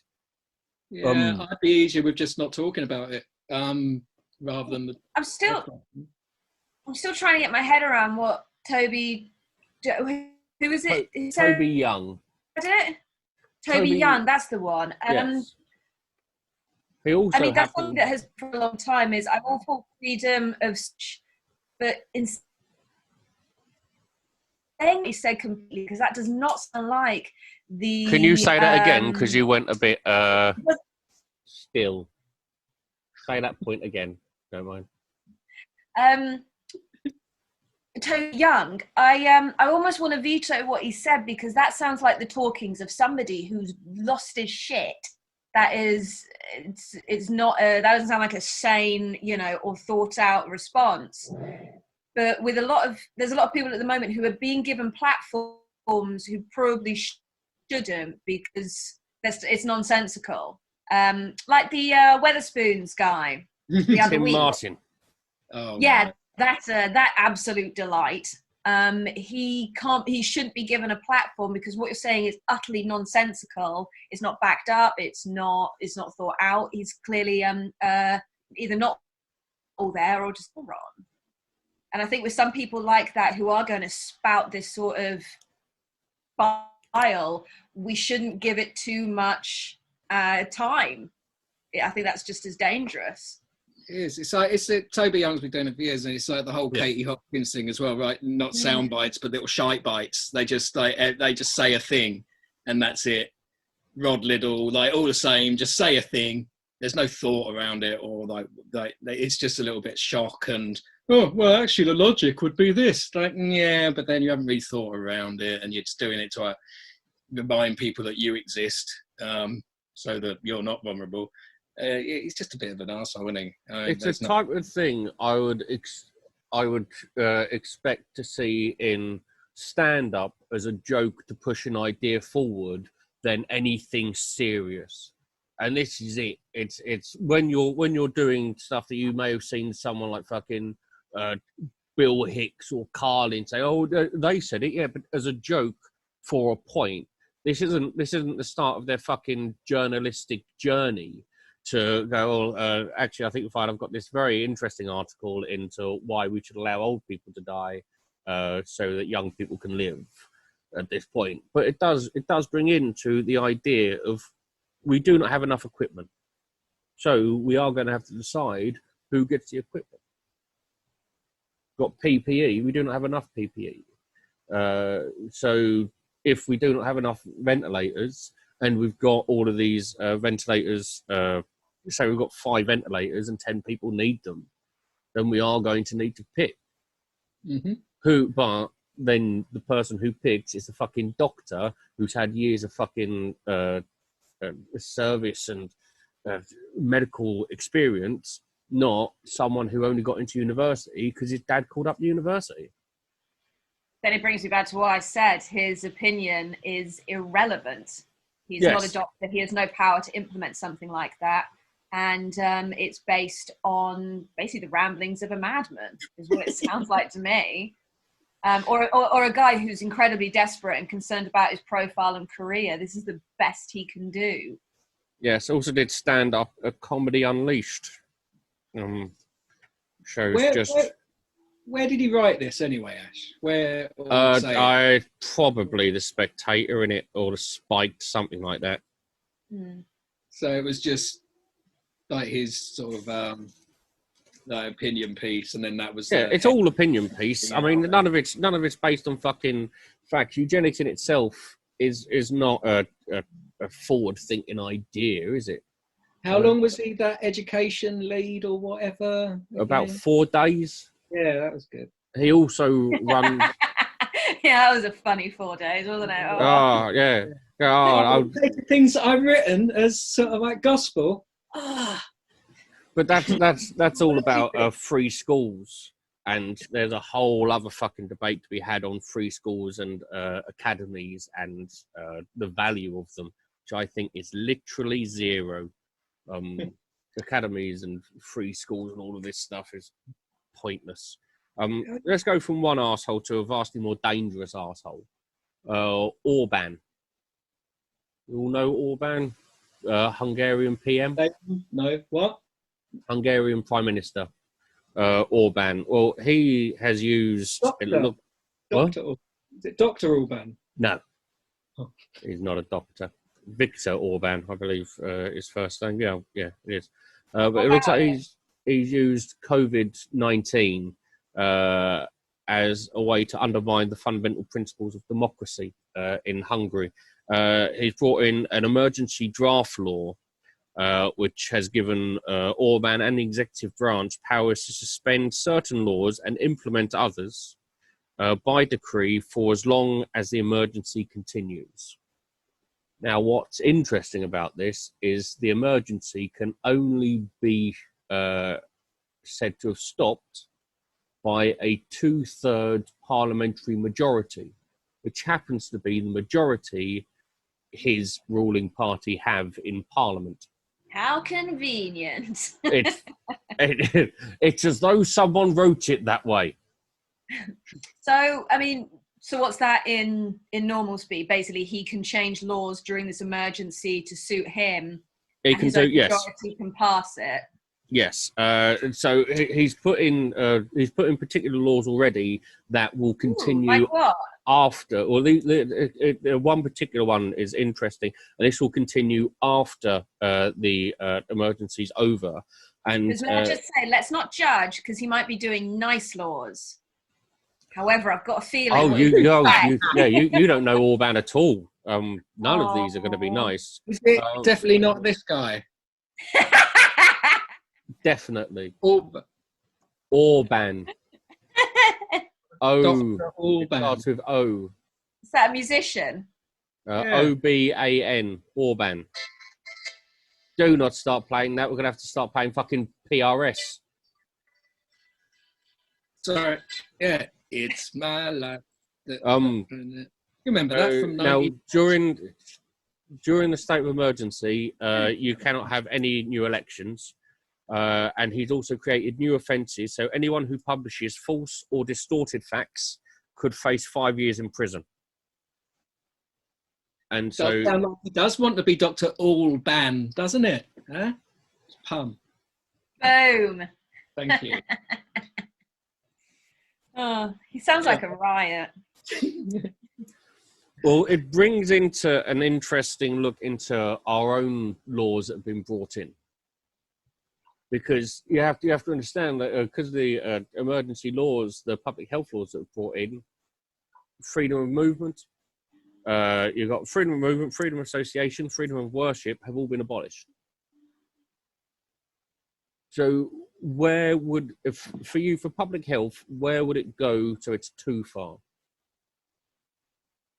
Yeah, I'd be easier with just not talking about it, rather than. I'm still trying to get my head around what Toby. Who is it? Toby Young. It? Toby Young, that's the one. Yes. He also that's one that has for a long time is I'm all for freedom of speech, but in saying he said completely, because that does not sound like the. Can you say that again? Because you went a bit still. Say that point again. Don't mind. Toby Young, I almost want to veto what he said, because that sounds like the talkings of somebody who's lost his shit. That is, it's not. That doesn't sound like a sane, or thought out response. But with there's a lot of people at the moment who are being given platforms who probably shouldn't, because it's nonsensical. Like the Weatherspoons guy, the other Tim week. Martin. Oh, yeah. no. That's that absolute delight. He shouldn't be given a platform, because what you're saying is utterly nonsensical. It's not backed up. It's not thought out. He's clearly either not all there or just all wrong. And I think with some people like that who are going to spout this sort of bile, we shouldn't give it too much time. I think that's just as dangerous. It is. It's Toby Young's been doing it for years, and it's like the whole Katie Hopkins thing as well, right? Not sound bites, but little shite bites. They just say a thing, and that's it. Rod Liddle, all the same. Just say a thing. There's no thought around it, or it's just a little bit shock and actually the logic would be this. But then you haven't really thought around it, and you're just doing it to remind people that you exist, so that you're not vulnerable. He's just a bit of an arsehole, isn't he? It's a type of thing I would expect to see in stand-up as a joke to push an idea forward than anything serious. And this is it. It's when you're doing stuff that you may have seen someone like fucking Bill Hicks or Carlin say, "Oh, they said it," but as a joke for a point. This isn't the start of their fucking journalistic journey. To go, actually, I think I've got this very interesting article into why we should allow old people to die so that young people can live at this point. But it does bring into the idea of we do not have enough equipment. So we are going to have to decide who gets the equipment. Got PPE, we do not have enough PPE. So if we do not have enough ventilators, and we've got all of these ventilators, say we've got 5 ventilators and 10 people need them, then we are going to need to pick. But then the person who picks is a fucking doctor who's had years of fucking service and medical experience, not someone who only got into university because his dad called up university. Then it brings me back to what I said. His opinion is irrelevant. He's not a doctor. He has no power to implement something like that. And it's based on basically the ramblings of a madman, is what it sounds like to me. Or a guy who's incredibly desperate and concerned about his profile and career. This is the best he can do. Yes, also did stand up at Comedy Unleashed. Where did he write this anyway, Ash? Where? I probably the Spectator in it, or the Spiked, something like that. So it was just like his sort of opinion piece, and then that was it's all opinion piece. I mean, none of it's based on fucking facts. Eugenics in itself is not a forward thinking idea, is it? How long was he that education lead or whatever? About 4 days. Yeah, that was good. He also runs. Yeah, that was a funny 4 days, wasn't it? Oh yeah. I'll take the things that I've written as sort of like gospel. But that's all about free schools, and there's a whole other fucking debate to be had on free schools and academies and the value of them, which I think is literally zero. Academies and free schools and all of this stuff is pointless. Let's go from one arsehole to a vastly more dangerous arsehole. Orban. You all know Orban? Hungarian PM? No, what? Hungarian Prime Minister. Orban. Well, he has used... Doctor. Is it Dr. Orban? No. Oh. He's not a doctor. Viktor Orban, I believe, his first name. Yeah, it is. But it looks like he's used COVID-19 as a way to undermine the fundamental principles of democracy in Hungary. He's brought in an emergency draft law, which has given Orban and the executive branch powers to suspend certain laws and implement others by decree for as long as the emergency continues. Now, what's interesting about this is the emergency can only be said to have stopped by a 2/3 parliamentary majority, which happens to be the majority his ruling party have in Parliament. How convenient. It's as though someone wrote it that way. So, I mean, so what's that in normal speed? Basically, he can change laws during this emergency to suit him. He can do, yes. Majority can pass it. Yes. So he's put in particular laws already that will continue. Like what? After, or the one particular one is interesting, and this will continue after the emergency's over. And may I just say, let's not judge, because he might be doing nice laws. However, I've got a feeling. Oh, you don't know Orban at all. None of these are going to be nice. Is it definitely not this guy? Definitely. Orban. Orban. Starts with O. Is that a musician? Oban. Orban. Do not start playing that. We're going to have to start playing fucking PRS. Sorry. Yeah. It's my life. You remember that from 90? Now, during the state of emergency, you cannot have any new elections. And he's also created new offences. So anyone who publishes false or distorted facts could face 5 years in prison. And so he does want to be Dr. Orban, doesn't it? Huh? Pun. Boom. Thank you. Oh, he sounds like a riot. Well, it brings into an interesting look into our own laws that have been brought in. Because you have to understand that because of the emergency laws, the public health laws that were brought in, freedom of movement, you've got freedom of movement, freedom of association, freedom of worship have all been abolished. So where would, for public health, where would it go so it's too far?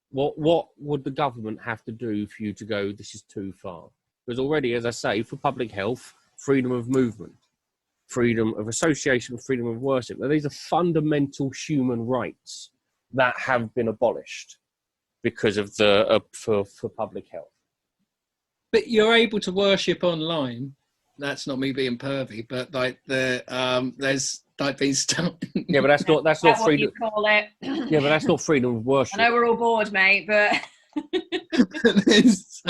What would the government have to do for you to go, this is too far? Because already, as I say, for public health, freedom of movement, freedom of association, freedom of worship. Now, these are fundamental human rights that have been abolished because of the for public health. But you're able to worship online. That's not me being pervy, but like there's like been stuff. Yeah, but that's not freedom. What you call it? Yeah, but that's not freedom of worship. I know we're all bored, mate, but there's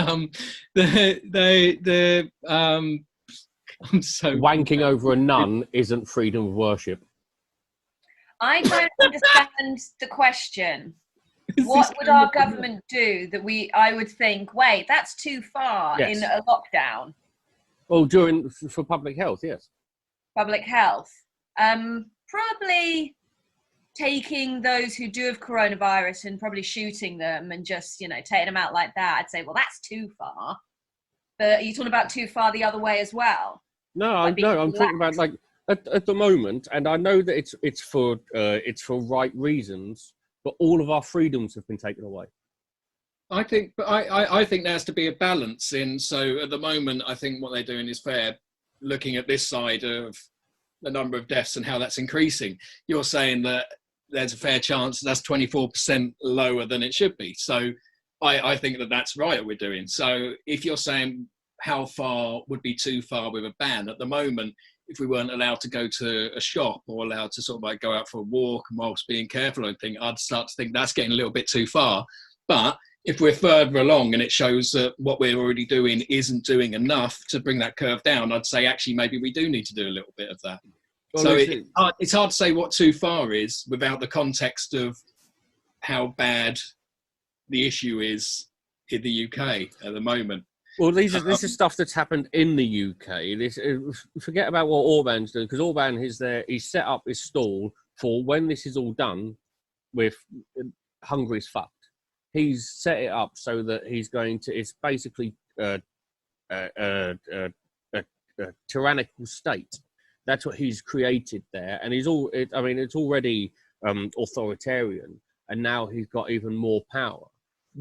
I'm so wanking over a nun isn't freedom of worship. I don't understand the question. What would our government do that I would think, wait, that's too far in a lockdown? Well, for public health, yes. Public health. Probably taking those who do have coronavirus and probably shooting them and just, taking them out like that. I'd say, well, that's too far. But are you talking about too far the other way as well? No, I'm talking about like at the moment, and I know that it's for right reasons, but all of our freedoms have been taken away. I think there has to be a balance in. So at the moment, I think what they're doing is fair. Looking at this side of the number of deaths and how that's increasing, you're saying that there's a fair chance that's 24% lower than it should be. So I think that's right what we're doing. So if you're saying how far would be too far with a ban, at the moment, if we weren't allowed to go to a shop or allowed to sort of like go out for a walk and whilst being careful, I'd start to think that's getting a little bit too far. But if we're further along and it shows that what we're already doing isn't doing enough to bring that curve down, I'd say actually maybe we do need to do a little bit of that. Well, so it's hard to say what too far is without the context of how bad the issue is in the UK at the moment. Well, this is stuff that's happened in the UK. Forget about what Orban's doing, because Orban he's set up his stall for when this is all done with Hungary's fucked. He's set it up so that he's going to, it's basically a tyrannical state. That's what he's created there. And it's already authoritarian, and now he's got even more power.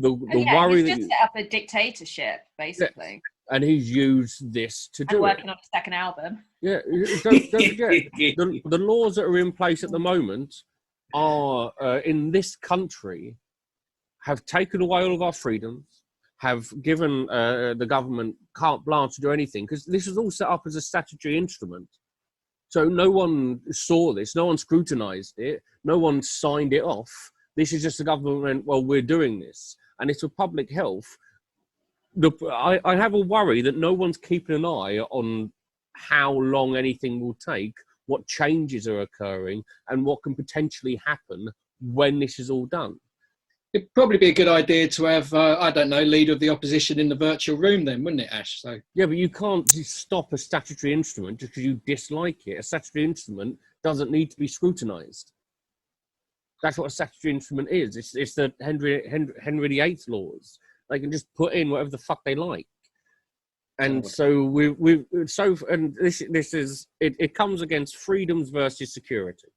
He's just set up a dictatorship, basically. And he's used this to do it. Working on a second album. Yeah, don't forget, the laws that are in place at the moment are, in this country, have taken away all of our freedoms, have given the government carte blanche to do anything, because this was all set up as a statutory instrument. So no one saw this, no one scrutinised it, no one signed it off. This is just the government went, well, we're doing this. And it's for public health. I have a worry that no one's keeping an eye on how long anything will take, what changes are occurring, and what can potentially happen when this is all done. It'd probably be a good idea to have, leader of the opposition in the virtual room then, wouldn't it, Ash? So yeah, but you can't stop a statutory instrument just because you dislike it. A statutory instrument doesn't need to be scrutinised. That's what a statutory instrument is. It's the Henry VIII laws. They can just put in whatever the fuck they like. And so this is it comes against freedoms versus security.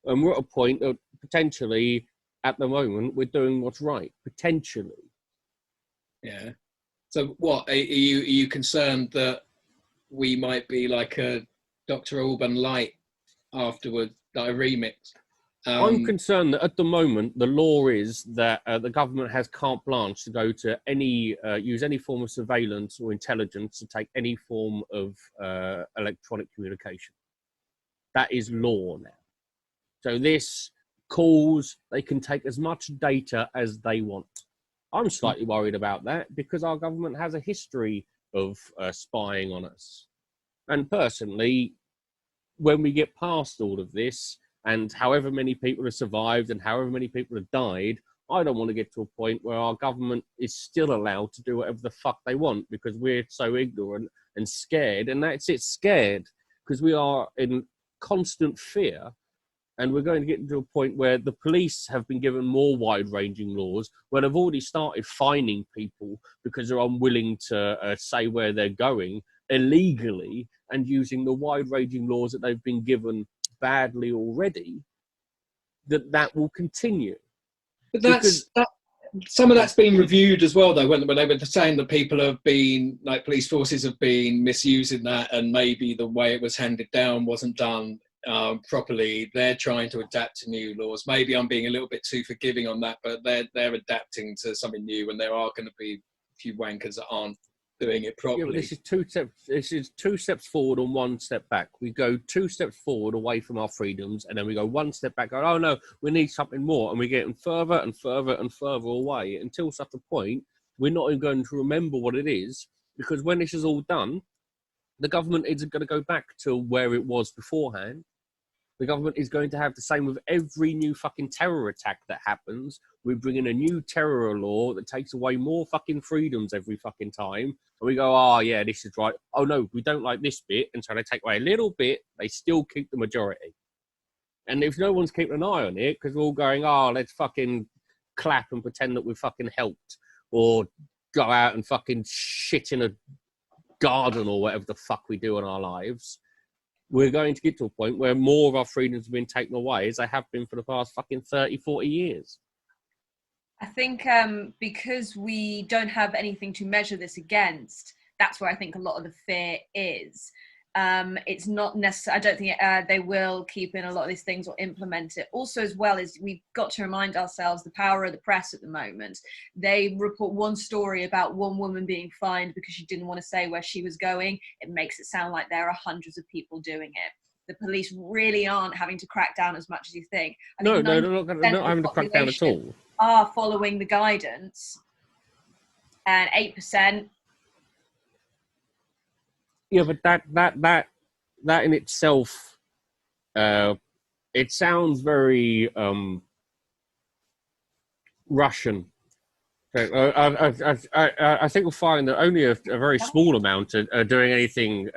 And we're at a point of potentially, at the moment, we're doing what's right, potentially. Yeah. So what, are you concerned that we might be like a Dr. Alban light afterwards, like a remix? I'm concerned that at the moment, the law is that the government has carte blanche to go to use any form of surveillance or intelligence to take any form of electronic communication. That is law now. So this calls, they can take as much data as they want. I'm slightly worried about that because our government has a history of spying on us. And personally, when we get past all of this, and however many people have survived and however many people have died, I don't want to get to a point where our government is still allowed to do whatever the fuck they want because we're so ignorant and scared. And that's it, scared, because we are in constant fear. And we're going to get to a point where the police have been given more wide-ranging laws, where they've already started fining people because they're unwilling to say where they're going illegally, and using the wide-ranging laws that they've been given badly already, that will continue. But some of that's been reviewed as well, though, when they were saying that people have been, like police forces have been misusing that, and maybe the way it was handed down wasn't done properly. They're trying to adapt to new laws. Maybe I'm being a little bit too forgiving on that, but they're adapting to something new, and there are going to be a few wankers that aren't doing it properly. Yeah, but this is two steps forward and one step back. We go 2 steps forward away from our freedoms, and then we go 1 step back, go, oh no, we need something more, and we're getting further and further and further away until such a point we're not even going to remember what it is, because when this is all done, the government isn't going to go back to where it was beforehand. The government is going to have the same with every new fucking terror attack that happens. We bring in a new terror law that takes away more fucking freedoms every fucking time. And we go, oh yeah, this is right. Oh no, we don't like this bit. And so they take away a little bit, they still keep the majority. And if no one's keeping an eye on it, because we're all going, oh, let's fucking clap and pretend that we fucking helped. Or go out and fucking shit in a garden or whatever the fuck we do in our lives. We're going to get to a point where more of our freedoms have been taken away as they have been for the past fucking 30, 40 years. I think because we don't have anything to measure this against, that's where I think a lot of the fear is. It's not necessary. I don't think they will keep in a lot of these things or implement it. Also, as well, is we've got to remind ourselves the power of the press at the moment. They report one story about one woman being fined because she didn't want to say where she was going. It makes it sound like there are hundreds of people doing it. The police really aren't having to crack down as much as you think. No, they're not having to crack down at all. Are following the guidance, and 8%. Yeah, but that in itself, it sounds very Russian. I think we'll find that only a very small amount are doing anything,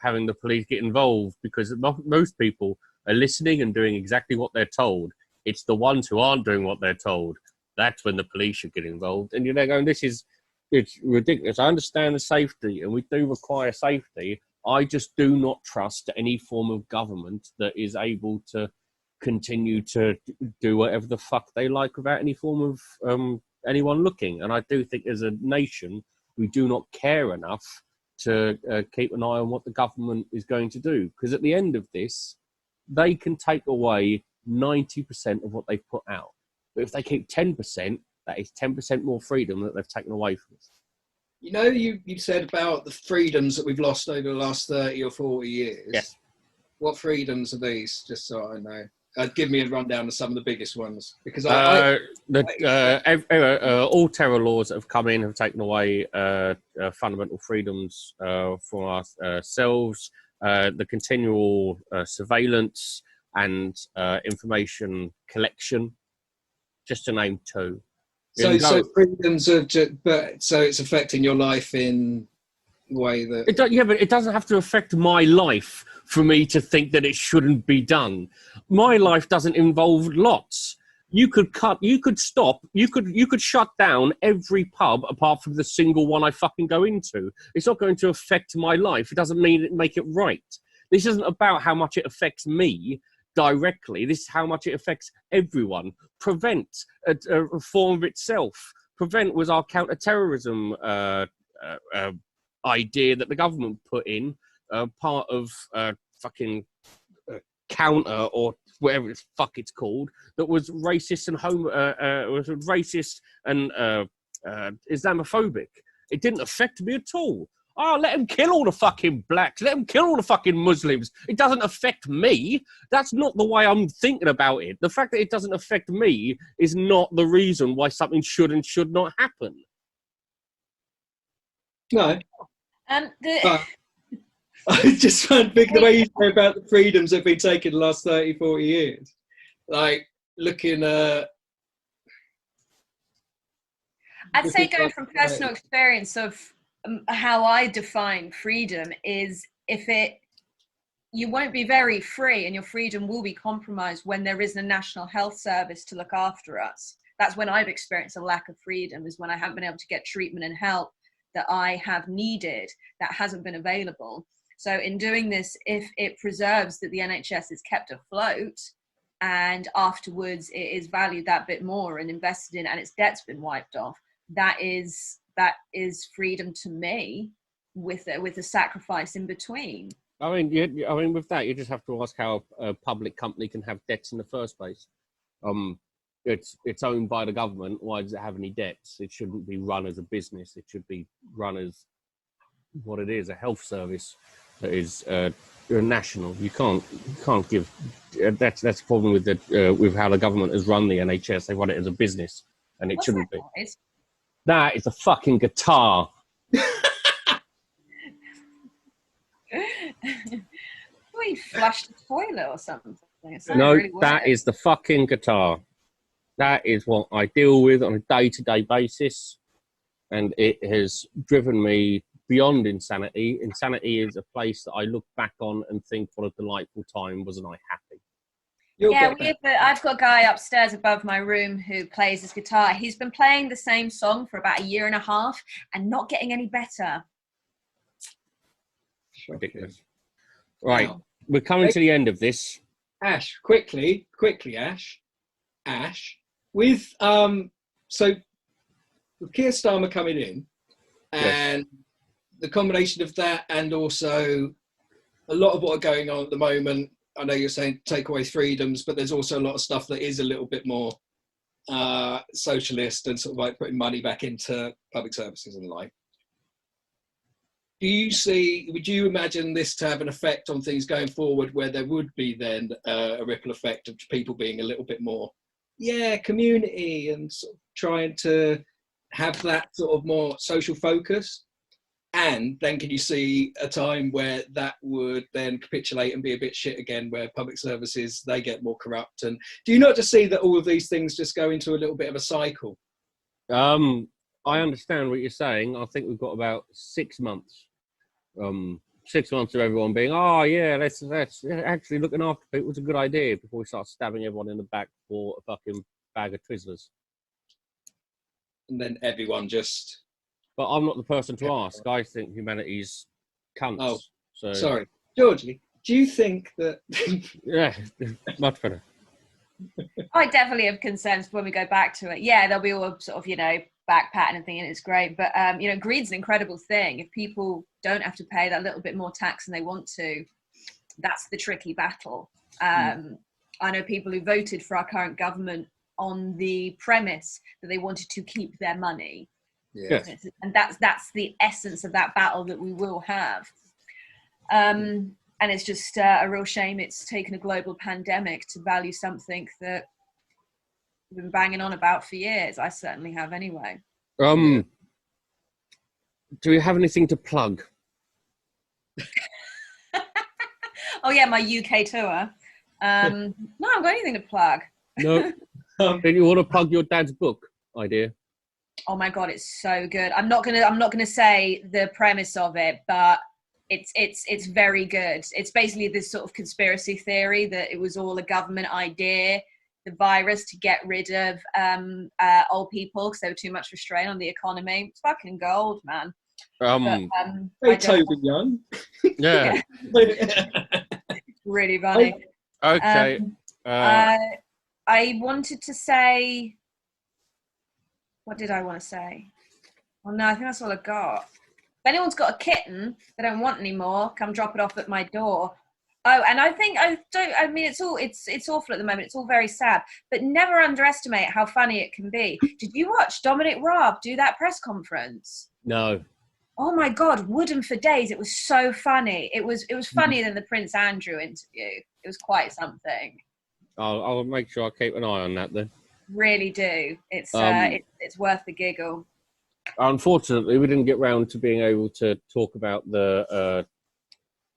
having the police get involved, because most people are listening and doing exactly what they're told. It's the ones who aren't doing what they're told. That's when the police should get involved. And you're going, it's ridiculous. I understand the safety, and we do require safety. I just do not trust any form of government that is able to continue to do whatever the fuck they like without any form of anyone looking. And I do think as a nation, we do not care enough to keep an eye on what the government is going to do. Because at the end of this, they can take away 90% of what they've put out. But if they keep 10%, that is 10% more freedom that they've taken away from us. You know, you said about the freedoms that we've lost over the last 30 or 40 years. Yes. What freedoms are these, just so I know? Give me a rundown of some of the biggest ones, because all terror laws that have come in have taken away fundamental freedoms from ourselves. The continual surveillance and information collection, just to name two. So freedoms of, but so it's affecting your life in a way that but it doesn't have to affect my life for me to think that it shouldn't be done. My life doesn't involve lots. You could shut down every pub apart from the single one I fucking go into. It's not going to affect my life. It doesn't mean it make it right. This isn't about how much it affects me directly. This is how much it affects everyone. Prevent a form of itself. Prevent was our counter-terrorism idea that the government put in, part of fucking counter or whatever the fuck it's called, that was racist and Islamophobic. It didn't affect me at all. Oh, let them kill all the fucking blacks. Let them kill all the fucking Muslims. It doesn't affect me. That's not the way I'm thinking about it. The fact that it doesn't affect me is not the reason why something should and should not happen. No. I just find big the way you say about the freedoms that have been taken the last 30, 40 years. Like, looking at... I'd say going from personal experience of how I define freedom is you won't be very free, and your freedom will be compromised when there isn't a national health service to look after us. That's when I've experienced a lack of freedom, is when I haven't been able to get treatment and help that I have needed that hasn't been available. So in doing this, if it preserves that the NHS is kept afloat and afterwards it is valued that bit more and invested in and its debt's been wiped off, that is freedom to me, with a sacrifice in between. I mean, with that, you just have to ask how a public company can have debts in the first place. It's owned by the government. Why does it have any debts? It shouldn't be run as a business. It should be run as what it is, a health service that is national. You can't give. That's the problem with how the government has run the NHS. They run it as a business, and it shouldn't be. Noise? That is a fucking guitar. We flushed the toilet or something. No, really that is the fucking guitar. That is what I deal with on a day-to-day basis, and it has driven me beyond insanity. Insanity is a place that I look back on and think, what a delightful time, wasn't I happy? I've got a guy upstairs above my room who plays his guitar. He's been playing the same song for about 1.5 years and not getting any better. Ridiculous. Right, we're coming to the end of this. Ash, quickly, Ash, with so with Keir Starmer coming in, and the combination of that, and also a lot of what are going on at the moment, I know you're saying take away freedoms, but there's also a lot of stuff that is a little bit more socialist and sort of like putting money back into public services and the like. Would you imagine this to have an effect on things going forward, where there would be then a ripple effect of people being a little bit more, community, and sort of trying to have that sort of more social focus? And then can you see a time where that would then capitulate and be a bit shit again, where public services, they get more corrupt? And do you not just see that all of these things just go into a little bit of a cycle? I understand what you're saying. I think we've got about 6 months. 6 months of everyone being, let's actually looking after people is a good idea, before we start stabbing everyone in the back for a fucking bag of Twizzlers. And then everyone just... But I'm not the person to ask. I think humanity's cunts. Oh, so. Sorry. Georgie, do you think that... Yeah, much better. I definitely have concerns when we go back to it. Yeah, there'll be all sort of, back patting and thinking it's great. But, greed's an incredible thing. If people don't have to pay that little bit more tax than they want to, that's the tricky battle. I know people who voted for our current government on the premise that they wanted to keep their money. Yes. And that's the essence of that battle that we will have. And it's just a real shame it's taken a global pandemic to value something that we've been banging on about for years. I certainly have anyway. Do we have anything to plug? Oh yeah, my UK tour. No, I haven't got anything to plug. No. Then you want to plug your dad's book idea? Oh my god, it's so good. I'm not gonna say the premise of it, but it's very good. It's basically this sort of conspiracy theory that it was all a government idea, the virus, to get rid of old people because they were too much restraint on the economy. It's fucking gold, man. Hey, Toby Young. Yeah. Really funny. Okay. I wanted to say... What did I want to say? Well, no, I think that's all I got. If anyone's got a kitten they don't want anymore, come drop it off at my door. Oh, and I think it's awful at the moment. It's all very sad, but never underestimate how funny it can be. Did you watch Dominic Raab do that press conference? No. Oh my God, wooden for days. It was so funny. It was funnier than the Prince Andrew interview. It was quite something. I'll make sure I keep an eye on that then. Really do. It's worth the giggle. Unfortunately, we didn't get round to being able to talk about the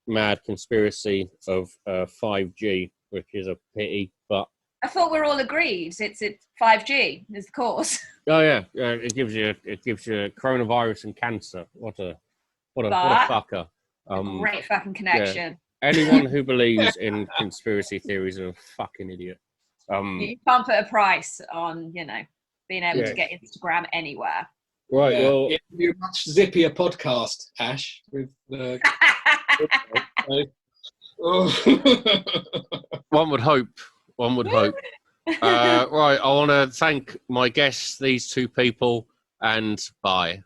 mad conspiracy of 5G, which is a pity. But I thought we're all agreed. It's 5G is the course. Oh yeah, it gives you coronavirus and cancer. What a fucker. Great fucking connection. Yeah. Anyone who believes in conspiracy theories is a fucking idiot. You can't put a price on, being able to get Instagram anywhere. Right. Yeah. Well, it'd be a much zippier podcast, Ash, with the. One would hope. Right. I want to thank my guests, these two people, and bye.